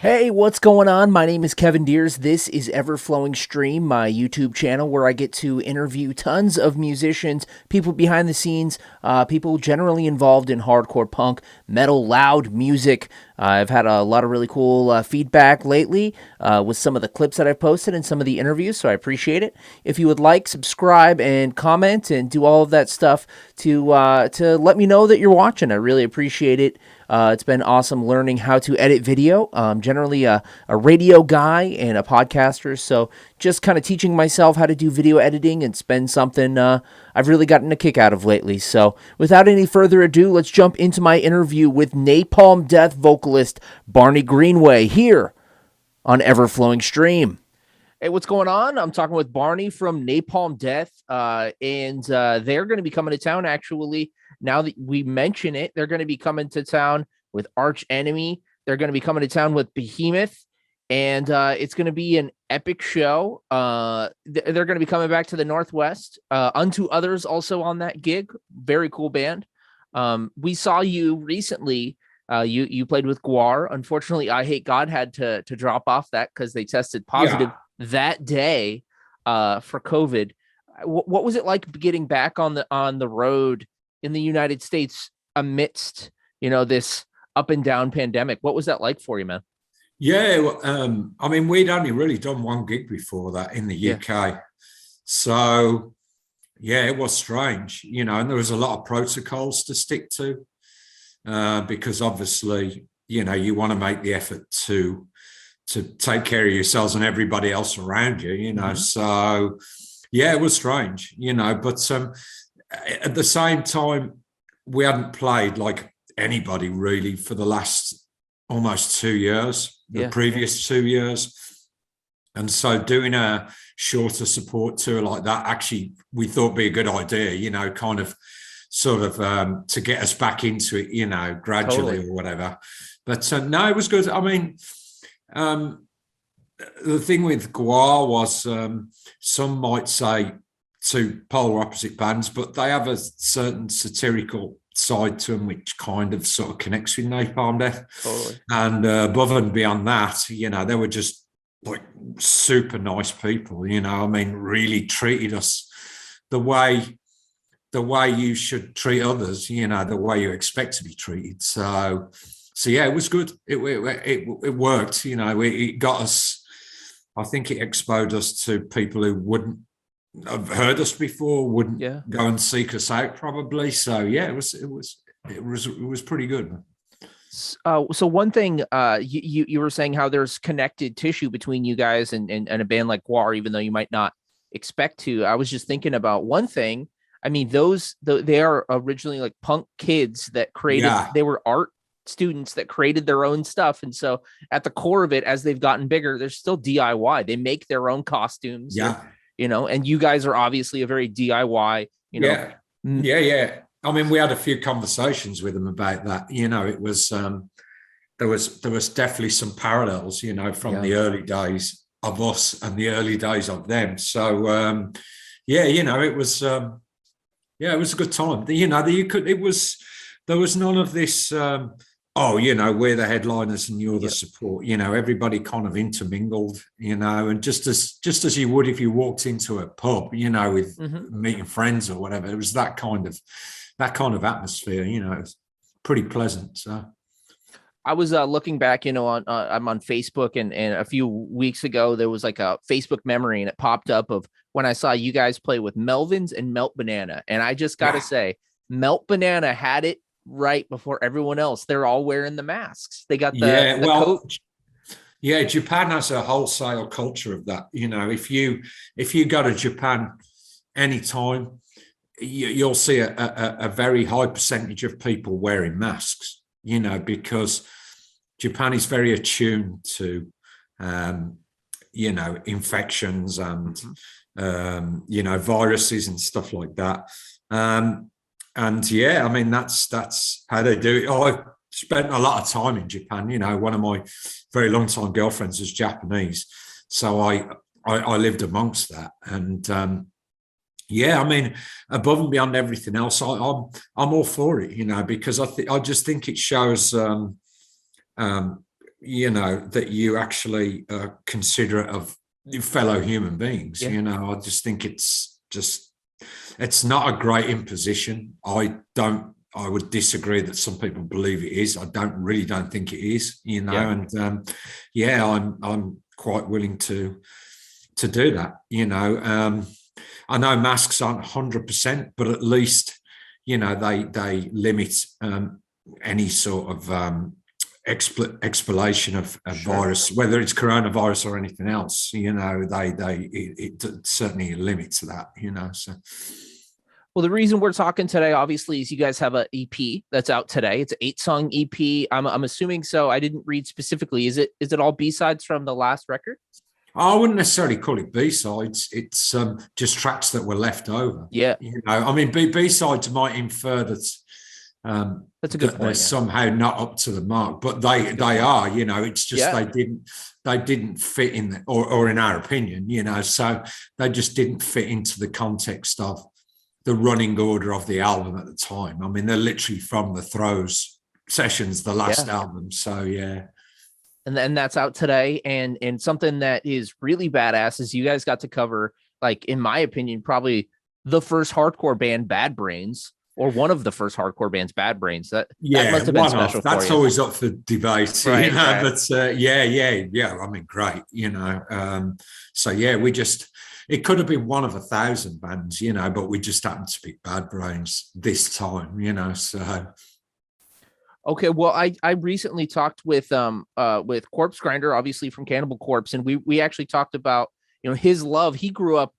Hey, what's going on? My name is Kevin Deers. This is Everflowing Stream, my YouTube channel where I get to interview tons of musicians, people behind the scenes, people generally involved in hardcore punk, metal, loud music. I've had a lot of really cool feedback lately with some of the clips that I've posted and some of the interviews, so I appreciate it. If you would like, subscribe and comment and do all of that stuff to let me know that you're watching. I really appreciate it. It's been awesome learning how to edit video. Generally a radio guy and a podcaster, so just kind of teaching myself how to do video editing, and it's been something I've really gotten a kick out of lately. So without any further ado, let's jump into my interview with Napalm Death vocalist Barney Greenway here on Everflowing Stream. Hey, what's going on? I'm talking with Barney from Napalm Death, and they're going to be coming to town, actually. Now that we mention it, they're going to be coming to town with Arch Enemy. They're going to be coming to town with Behemoth, and it's going to be an epic show. They're going to be coming back to the Northwest. Unto Others also on that gig. Very cool band. We saw you recently. You played with Guar. Unfortunately, I Hate God had to drop off that because they tested positive that day for COVID. What was it like getting back on the road in the United States amidst, this up and down pandemic? What was that like for you, man? Yeah, well, I mean, we'd only really done one gig before that in the UK. So, yeah, it was strange, and there was a lot of protocols to stick to because obviously, you want to make the effort to take care of yourselves and everybody else around you, So, yeah, it was strange, but at the same time, we hadn't played like anybody really for the last almost 2 years, the previous 2 years. And so doing a shorter support tour like that, actually, we thought would be a good idea, kind of sort of to get us back into it, gradually or whatever. But no, it was good. I mean, the thing with Guar was some might say two polar opposite bands, but they have a certain satirical side to them, which kind of sort of connects with Napalm Death. Totally. And above and beyond that, they were just like super nice people, I mean, really treated us the way you should treat others, the way you expect to be treated. So yeah, it was good. It worked, it got us, I think it exposed us to people who wouldn't have heard us before, wouldn't go and seek us out probably. So yeah, it was pretty good. So one thing, you were saying how there's connected tissue between you guys and a band like Guar, even though you might not expect to. I was just thinking about one thing. I mean, they are originally like punk kids that created. They were art students that created their own stuff, and so at the core of it, as they've gotten bigger, they're still DIY. They make their own costumes. And you guys are obviously a very DIY, Yeah. I mean, we had a few conversations with them about that. It was there was definitely some parallels, from the early days of us and the early days of them. So it was it was a good time. There was none of this we're the headliners and you're the support. Everybody kind of intermingled, and just as you would if you walked into a pub, with meeting friends or whatever. It was that kind of atmosphere. It was pretty pleasant. So I was looking back, on I'm on Facebook, and a few weeks ago there was like a Facebook memory, and it popped up of when I saw you guys play with Melvins and Melt Banana, and I just got to say, Melt Banana had it right before everyone else. They're all wearing the masks. They got the coat. Yeah, Japan has a wholesale culture of that. If you go to Japan anytime, you'll see a very high percentage of people wearing masks. Because Japan is very attuned to infections and viruses and stuff like that. And yeah, I mean, that's how they do it. I've spent a lot of time in Japan. One of my very long time girlfriends is Japanese. So I lived amongst that. And I mean, above and beyond everything else, I'm all for it, because I just think it shows that you actually are considerate of your fellow human beings. Yeah. I just think it's not a great imposition. I would disagree that some people believe it is. I don't think it is, Yeah. and I'm quite willing to do that. I know masks aren't 100%, but at least they limit any sort of explanation of a virus, whether it's coronavirus or anything else. It certainly limits that. So. Well, the reason we're talking today, obviously, is you guys have an EP that's out today. It's an 8-song EP. I'm assuming so. I didn't read specifically. Is it all B-sides from the last record? I wouldn't necessarily call it B-sides. It's just tracks that were left over. Yeah. I mean, B-sides might infer that that's a good point. They're somehow not up to the mark, but they are. It's just they didn't fit in, or in our opinion, so they just didn't fit into the context of the running order of the album at the time. I mean, they're literally from the Throws sessions, the last album. So yeah. And then that's out today. And something that is really badass is you guys got to cover, like, in my opinion, probably the first hardcore band, Bad Brains, or one of the first hardcore bands, Bad Brains. That must have been special for you. That's always up for debate, right, right. But I mean, great, so yeah, it could have been one of 1,000 bands, but we just happened to pick Bad Brains this time, so. Okay, well, I recently talked with Corpse Grinder, obviously from Cannibal Corpse, and we actually talked about his love. He grew up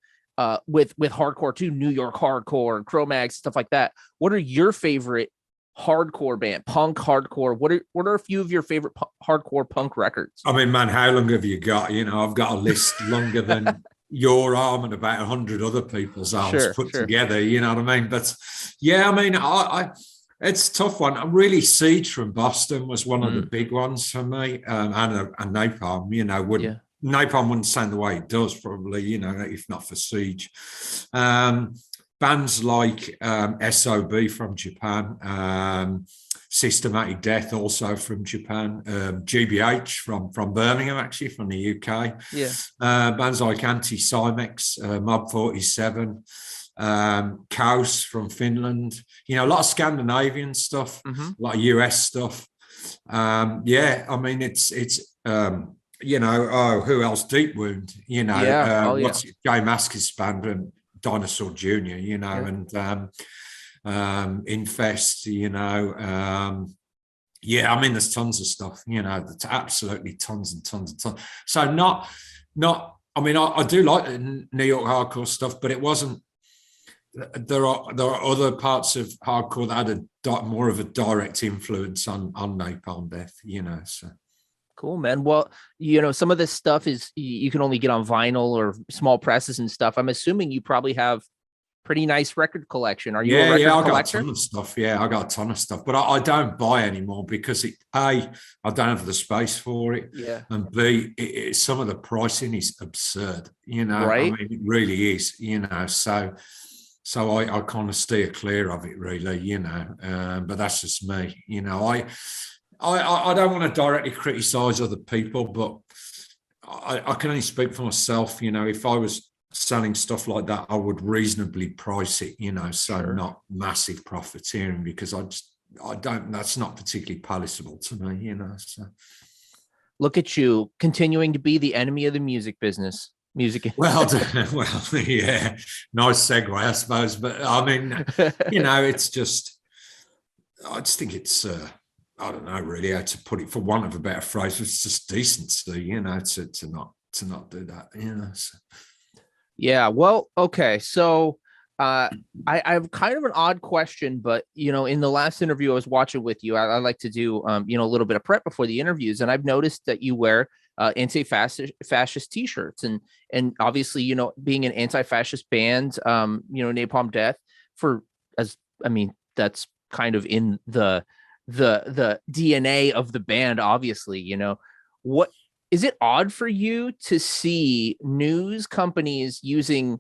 with hardcore too, New York hardcore, Cro-Mags, stuff like that. What are your favorite hardcore band, punk hardcore? What are a few of your favorite hardcore punk records? I mean, man, how long have you got? I've got a list longer than your arm and about 100 other people's arms put together. You know what I mean? But yeah, I mean, I it's a tough one. Really, Siege from Boston was one of the big ones for me, and Napalm. Napalm wouldn't sound the way it does, probably, if not for Siege. Bands like SOB from Japan, Systematic Death also from Japan, GBH from Birmingham, actually, from the UK. Yeah. Bands like Anti-Cymex, Mob 47, Kaos from Finland, a lot of Scandinavian stuff, a lot of US stuff. I mean, it's who else? Deep Wound, what's it? Jay Maskis band and Dinosaur Jr., and Infest, I mean, there's tons of stuff, there's absolutely tons and tons and tons. So I mean, I do like the New York hardcore stuff, but it wasn't. There are other parts of hardcore that had more of a direct influence on Napalm Death, so. Cool, man. Well, some of this stuff is you can only get on vinyl or small presses and stuff. I'm assuming you probably have pretty nice record collection. Are you a record collector? I got a ton of stuff. Yeah, I got a ton of stuff, but I don't buy anymore because I don't have the space for it. Yeah. And B, some of the pricing is absurd. Right? I mean, it really is. So I kind of steer clear of it, really. But that's just me. I don't want to directly criticise other people, but I can only speak for myself. If I was selling stuff like that, I would reasonably price it, so not massive profiteering, because that's not particularly palatable to me, so. Look at you continuing to be the enemy of the music business. Well, yeah, nice segue, I suppose. But I mean, it's just, I just think it's, I don't know really how to put it, for want of a better phrase. It's just decency, to not do that, So. Yeah. Well, okay. So I have kind of an odd question, but in the last interview I was watching with you, I like to do a little bit of prep before the interviews, and I've noticed that you wear anti-fascist t-shirts, and obviously being an anti-fascist band, Napalm Death, that's kind of in the DNA of the band, obviously. What is it odd for you to see news companies using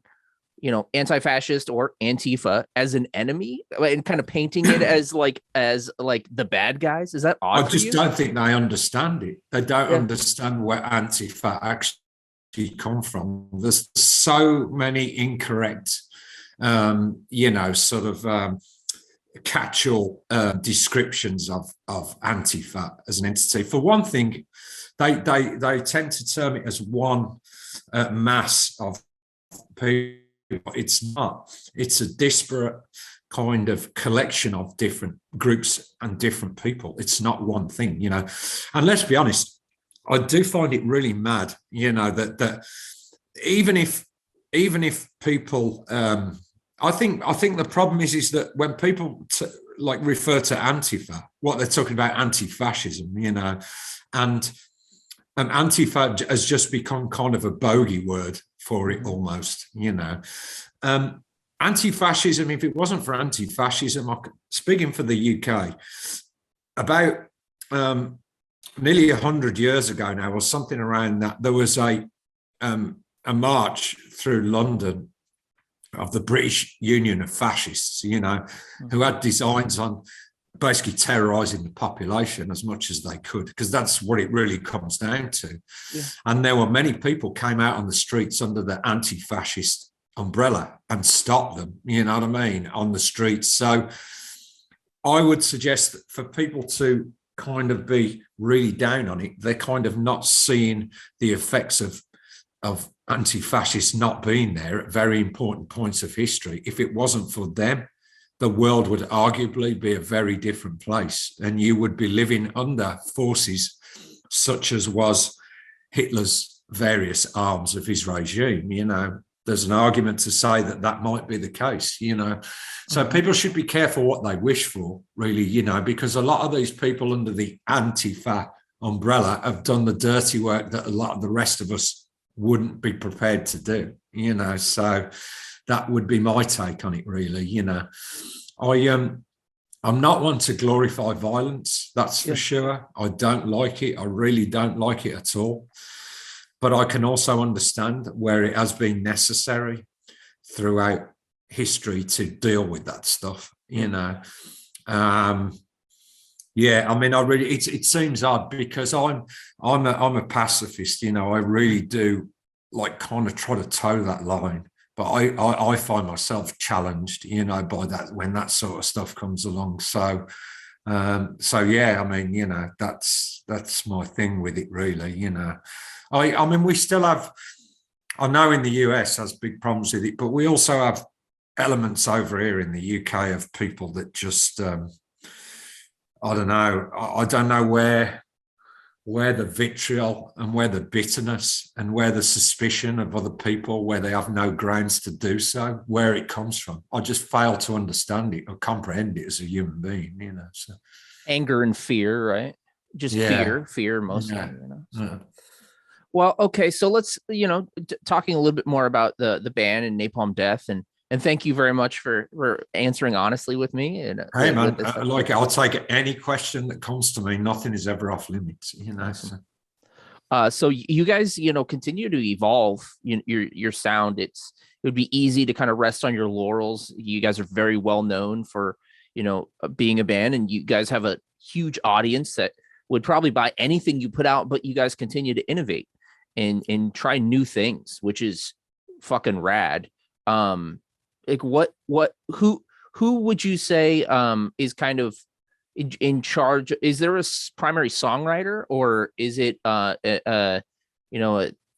anti-fascist or Antifa as an enemy and kind of painting it as like the bad guys? Is that odd? I just don't think they understand it. They don't understand where Antifa actually come from. There's so many incorrect, catch-all descriptions of Antifa as an entity. For one thing, they tend to term it as one mass of people. It's not. It's a disparate kind of collection of different groups and different people. It's not one thing, And let's be honest, I do find it really mad, that even if people, I think the problem is that when people refer to Antifa, what they're talking about anti-fascism, and Antifa has just become kind of a bogey word for it almost, Anti-fascism, if it wasn't for anti-fascism, speaking for the UK, about nearly 100 years ago now, or something around that, there was a march through London of the British Union of Fascists, who had designs on basically terrorizing the population as much as they could, because that's what it really comes down to. Yeah. And there were many people came out on the streets under the anti-fascist umbrella and stopped them, on the streets. So I would suggest that for people to kind of be really down on it, they're kind of not seeing the effects of anti-fascists not being there at very important points of history. If it wasn't for them, the world would arguably be a very different place, and you would be living under forces such as was Hitler's various arms of his regime. There's an argument to say that might be the case, So people should be careful what they wish for, really, because a lot of these people under the Antifa umbrella have done the dirty work that a lot of the rest of us wouldn't be prepared to do, So that would be my take on it, really. I'm not one to glorify violence, that's for sure. I don't like it. I really don't like it at all. But I can also understand where it has been necessary throughout history to deal with that stuff, it seems odd because I'm a pacifist, I really do kind of try to toe that line. But I find myself challenged, by that when that sort of stuff comes along. So that's my thing with it, really. We still have. I know in the US has big problems with it, but we also have elements over here in the UK of people that just I don't know. I don't know where the vitriol and where the bitterness and where the suspicion of other people, where they have no grounds to do so, where it comes from. I just fail to understand it or comprehend it as a human being, So. Anger and fear, right? Just fear mostly, So. Well, okay, so let's, talking a little bit more about the band and Napalm Death, and thank you very much for answering honestly with me. And hey, man, I like it. I'll take any question that comes to me. Nothing is ever off limits, So you guys, continue to evolve your sound. It would be easy to kind of rest on your laurels. You guys are very well known for, being a band, and you guys have a huge audience that would probably buy anything you put out, but you guys continue to innovate and try new things, which is fucking rad. Who would you say is kind of in charge? Is there a primary songwriter, or is it a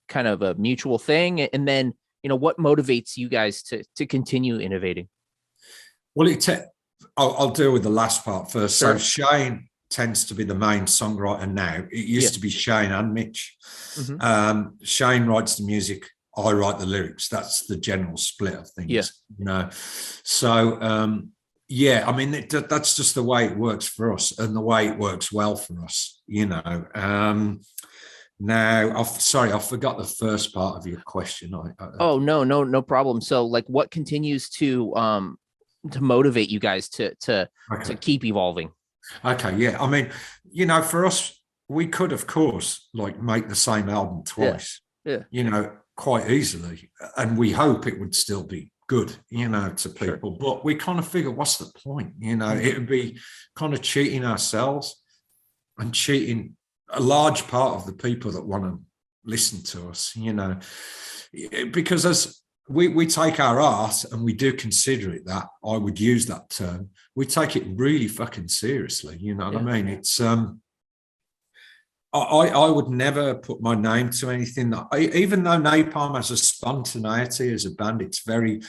kind of a mutual thing? And then what motivates you guys to continue innovating? Well, I'll deal with the last part first. Sure. So Shane tends to be the main songwriter now. It used to be Shane and Mitch. Mm-hmm. Shane writes the music, I write the lyrics. That's the general split of things. So that's just the way it works for us, and the way it works well for us. Now, I forgot the first part of your question. No problem. So, what continues to motivate you guys to keep evolving? Okay, for us, we could, of course, make the same album twice. Yeah. quite easily, and we hope it would still be good, to people. Sure. But we kind of figure, what's the point? It would be kind of cheating ourselves and cheating a large part of the people that want to listen to us, because as we take our art, and we do consider it that, I would use that term, we take it really fucking seriously, what I mean? It's I would never put my name to anything that, even though Napalm has a spontaneity as a band, it's very,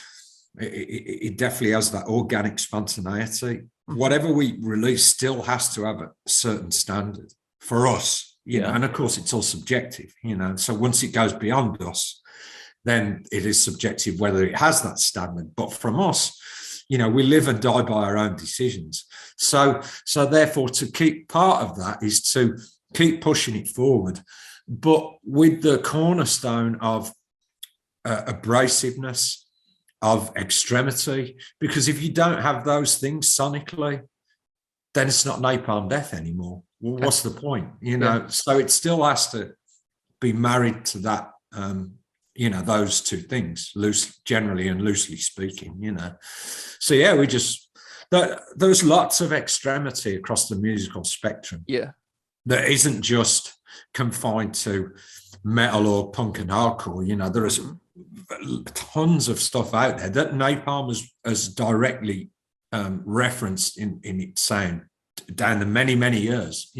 it definitely has that organic spontaneity. Whatever we release still has to have a certain standard for us, and of course it's all subjective, so once it goes beyond us, then it is subjective whether it has that standard. But from us, we live and die by our own decisions. So therefore, to keep part of that is to keep pushing it forward, but with the cornerstone of abrasiveness, of extremity, because if you don't have those things sonically, then it's not Napalm Death anymore. Well, what's the point? So it still has to be married to that, those two things, generally and loosely speaking, So we just, there's lots of extremity across the musical spectrum. That isn't just confined to metal or punk and hardcore. There is tons of stuff out there that Napalm has directly referenced in its sound down the many, many years,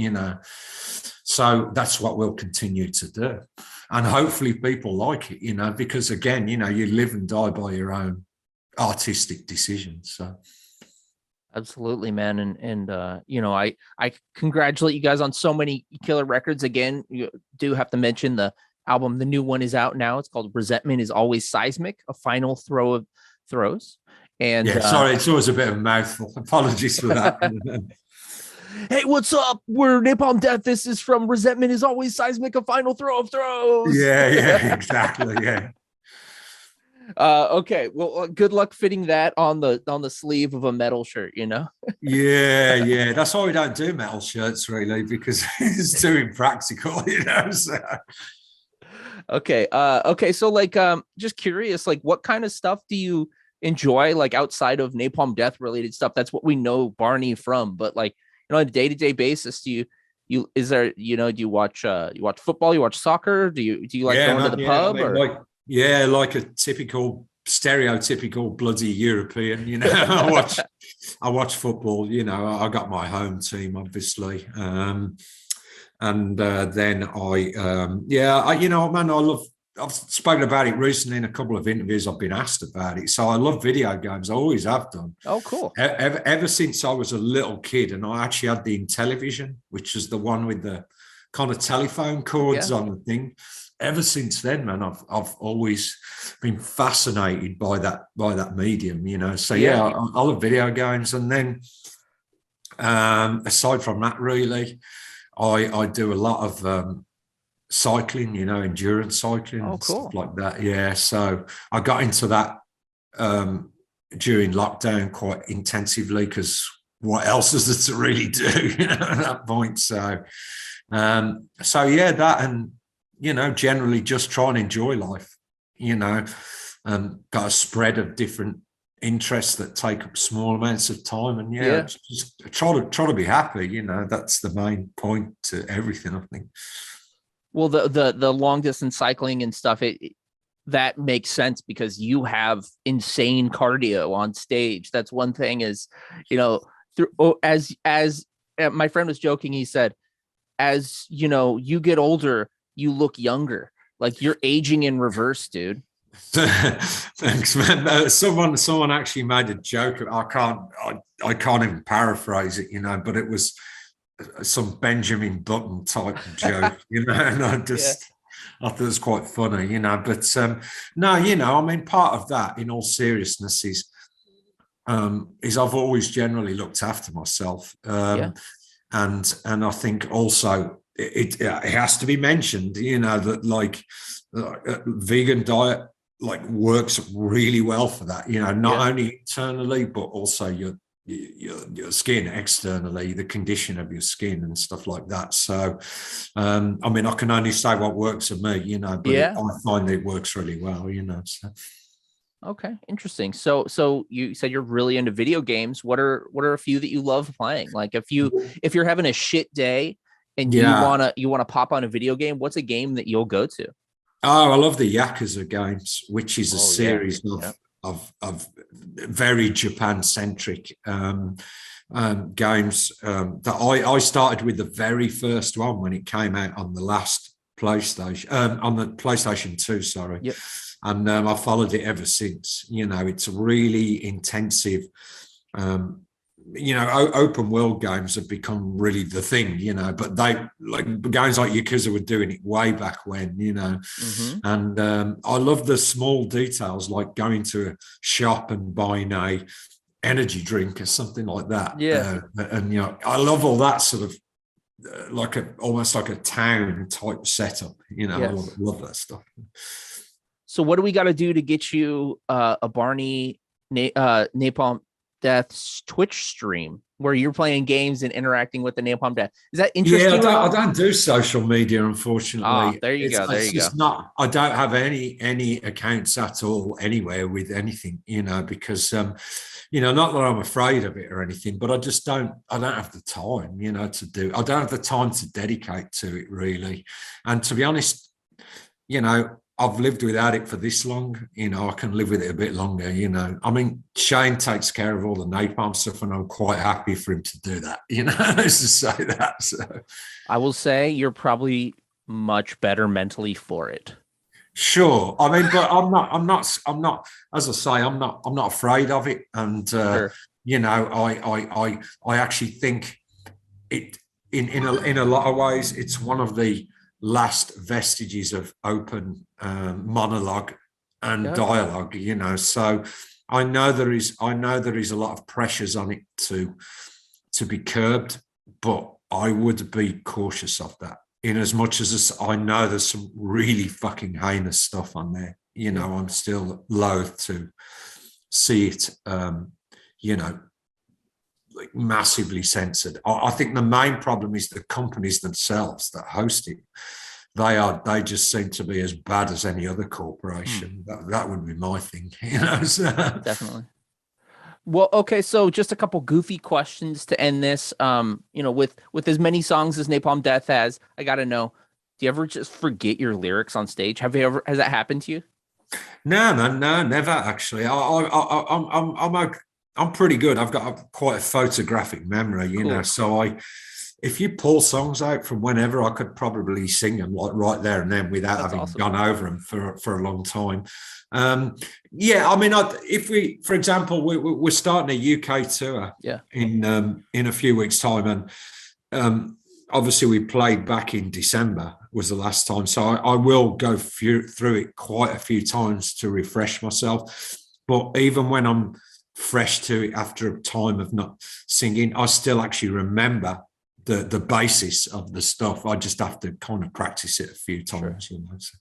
So that's what we'll continue to do. And hopefully people like it, because again, you live and die by your own artistic decisions. So. Absolutely, man. And I congratulate you guys on so many killer records. Again, you do have to mention the album. The new one is out now. It's called Resentment is Always Seismic, a final throw of throws. And sorry, it's always a bit of a mouthful. Apologies for that. Hey, what's up? We're Napalm Death. This is from Resentment is Always Seismic, a final throw of throws. Yeah, exactly. Yeah. Okay, well, good luck fitting that on the sleeve of a metal shirt, Yeah, that's why we don't do metal shirts, really, because it's too impractical, so. Okay, so like just curious, like what kind of stuff do you enjoy, like outside of Napalm Death related stuff? That's what we know Barney from, but like on a day-to-day basis, do you watch football, you watch soccer, do you like going to the pub? Like a typical stereotypical bloody European, I watch football, I got my home team, obviously. And then I've spoken about it recently in a couple of interviews. I've been asked about it. So I love video games. I always have done. Oh, cool. Ever since I was a little kid, and I actually had the Intellivision, which is the one with the kind of telephone cords on the thing. Ever since then, man, I've always been fascinated by that medium, So I love video games. And then aside from that, really, I do a lot of cycling, endurance cycling and stuff like that. Yeah, so I got into that during lockdown quite intensively, because what else is there to really do, at that point? So that, and generally just try and enjoy life, got a spread of different interests that take up small amounts of time, and just try to be happy, that's the main point to everything, I think. Well, the long distance cycling and stuff, that makes sense because you have insane cardio on stage. That's one thing is, as my friend was joking, he said, as you get older, you look younger, like you're aging in reverse, dude. Thanks, man. Someone actually made a joke. I can't even paraphrase it, but it was some Benjamin Button type joke, and I thought it was quite funny, but part of that, in all seriousness, is I've always generally looked after myself, and I think also it has to be mentioned, that like vegan diet like works really well for that, not only internally but also your your skin externally, the condition of your skin and stuff like that. So, I mean, I can only say what works for me, you know, but I find it works really well, you know. So. Okay, interesting. So you said you're really into video games. What are a few that you love playing? Like if you're having a shit day and you wanna pop on a video game, what's a game that you'll go to? Oh, I love the Yakuza games, which is a series of very Japan-centric games that I started with the very first one when it came out on the last PlayStation, on the PlayStation 2, sorry. Yep. And I followed it ever since. You know, it's really intensive. You know, open world games have become really the thing, you know, but they, like games like Yakuza, were doing it way back when, you know. And I love the small details, like going to a shop and buying a energy drink or something like that. And you know, I love all that sort of almost like a town type setup, you know. I love that stuff. So what do we got to do to get you a Barney Napalm Death's Twitch stream where you're playing games and interacting with the Napalm Death? Is that interesting? Yeah, I don't do social media, unfortunately. There you go. Not. I don't have any accounts at all anywhere with anything, you know, because you know, not that I'm afraid of it or anything, but I just don't. I don't have the time, you know, to do. I don't have the time to dedicate to it really, and to be honest, you know, I've lived without it for this long, you know, I can live with it a bit longer, you know. I mean, Shane takes care of all the napalm stuff and I'm quite happy for him to do that, you know, let's just say that. So I will say you're probably much better mentally for it. Sure. I mean, but I'm not, as I say, I'm not afraid of it. And, you know, I actually think it, in a lot of ways, it's one of the last vestiges of open monologue and dialogue, you know. So I know there is a lot of pressures on it to be curbed, but I would be cautious of that. In as much as I know there's some really fucking heinous stuff on there, you know, I'm still loath to see it, you know, like massively censored. I think the main problem is the companies themselves that host it. They just seem to be as bad as any other corporation. That would be my thing, you know. So. Definitely. Well, okay, so just a couple goofy questions to end this. You know, with as many songs as Napalm Death has, I gotta know, do you ever just forget your lyrics on stage? Has that happened to you? No, never actually. I'm pretty good. I've got quite a photographic memory, you know. So if you pull songs out from whenever, I could probably sing them like right there and then without having gone over them for a long time. Yeah, I mean, if we, for example, we're starting a UK tour in a few weeks' time, and obviously we played back in December was the last time, so I will go through it quite a few times to refresh myself. But even when I'm fresh to it after a time of not singing, I still actually remember the basis of the stuff. I just have to kind of practice it a few times, you know. So.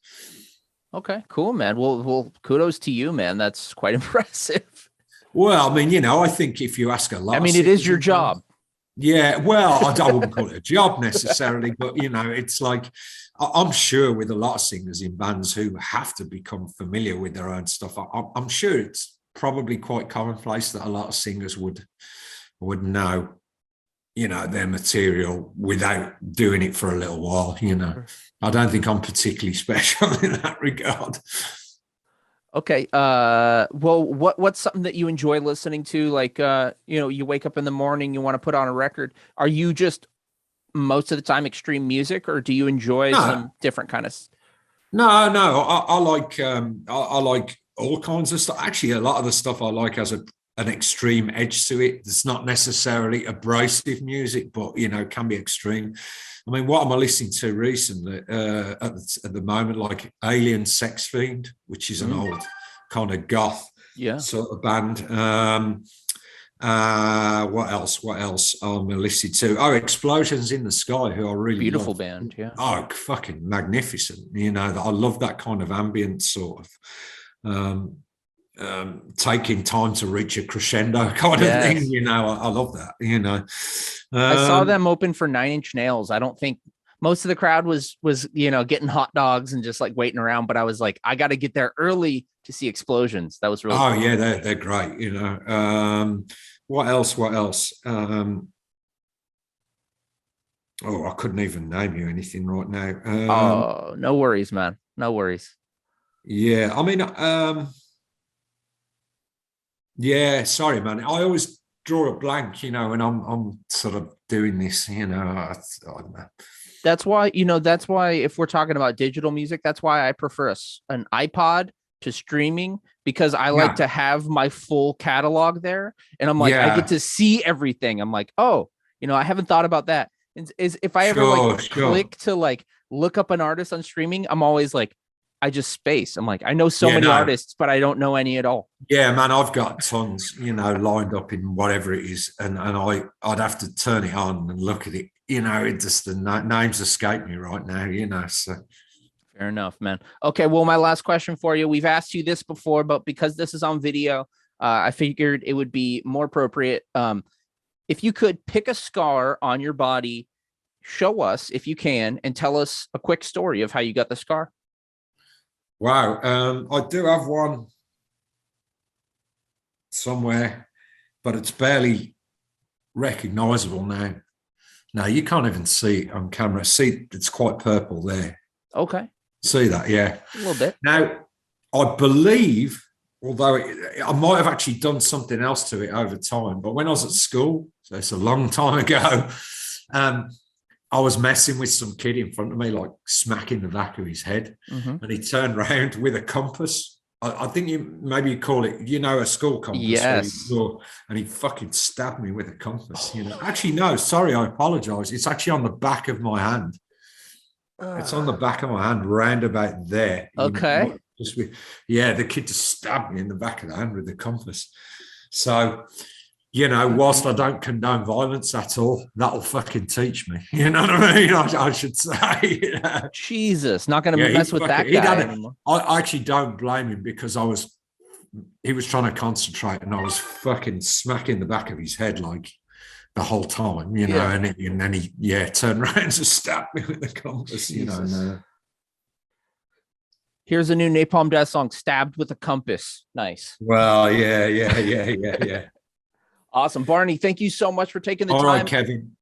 Okay, cool, man. Well, kudos to you, man. That's quite impressive. Well, I mean, you know, I think if you ask a lot, I mean, it is your job. Yeah, well, I wouldn't call it a job necessarily, but you know, it's like I'm sure with a lot of singers in bands who have to become familiar with their own stuff, I'm sure it's probably quite commonplace that a lot of singers would know, you know, their material without doing it for a little while, you know. I don't think I'm particularly special in that regard. Okay. Well, what's something that you enjoy listening to? Like, you know, you wake up in the morning, you want to put on a record. Are you just most of the time extreme music, or do you enjoy some different kind of? No. I like all kinds of stuff. Actually, a lot of the stuff I like has an extreme edge to it. It's not necessarily abrasive music, but you know, can be extreme. I mean, what am I listening to recently at the moment? Like Alien Sex Fiend, which is an old kind of goth sort of band. What else am I listening to? Oh, Explosions in the Sky, who I really beautiful love. Band, yeah. Oh, fucking magnificent. You know, I love that kind of ambient sort of taking time to reach a crescendo kind of thing. You know, I love that. You know, I saw them open for 9 Inch Nails. I don't think most of the crowd was, you know, getting hot dogs and just like waiting around, but I was like, I got to get there early to see Explosions. That was really cool. Yeah, they're great. You know, what else? I couldn't even name you anything right now. Oh, no worries, man. No worries. Yeah, I mean, yeah, sorry, man. I always draw a blank, you know, when I'm sort of doing this, you know. I don't know. That's why, you know, that's why if we're talking about digital music, that's why I prefer an iPod to streaming, because I like to have my full catalog there. And I'm like, I get to see everything. I'm like, oh, you know, I haven't thought about that. Is if I ever click to like look up an artist on streaming, I'm always like, I just space. I'm like, I know so many artists, but I don't know any at all. Yeah, man, I've got tons, you know, lined up in whatever it is, and I'd have to turn it on and look at it. You know, it just the names escape me right now. You know, so. Fair enough, man. Okay, well, my last question for you. We've asked you this before, but because this is on video, I figured it would be more appropriate. If you could pick a scar on your body, show us if you can, and tell us a quick story of how you got the scar. Wow, I do have one somewhere, but it's barely recognizable now. No, you can't even see it on camera. See, it's quite purple there. Okay. See that? Yeah. A little bit. Now, I believe, although I might have actually done something else to it over time, but when I was at school, so it's a long time ago, I was messing with some kid in front of me, like smacking the back of his head, and he turned around with a compass. I think maybe you call it, you know, a school compass. Yes. And he fucking stabbed me with a compass. You know, actually, no, sorry, I apologize. It's actually on the back of my hand. It's on the back of my hand, round about there. Okay. The kid just stabbed me in the back of the hand with the compass. So, you know, whilst I don't condone violence at all, that'll fucking teach me. You know what I mean? I should say. Jesus, not going to mess with that guy anymore. I actually don't blame him, because he was trying to concentrate, and I was fucking smacking the back of his head like the whole time, you know, and then he turned around and stabbed me with the compass, Jesus. You know. Here's a new Napalm Death song, Stabbed with a Compass. Nice. Well, yeah. Awesome. Barney, thank you so much for taking the time. All right, Kevin.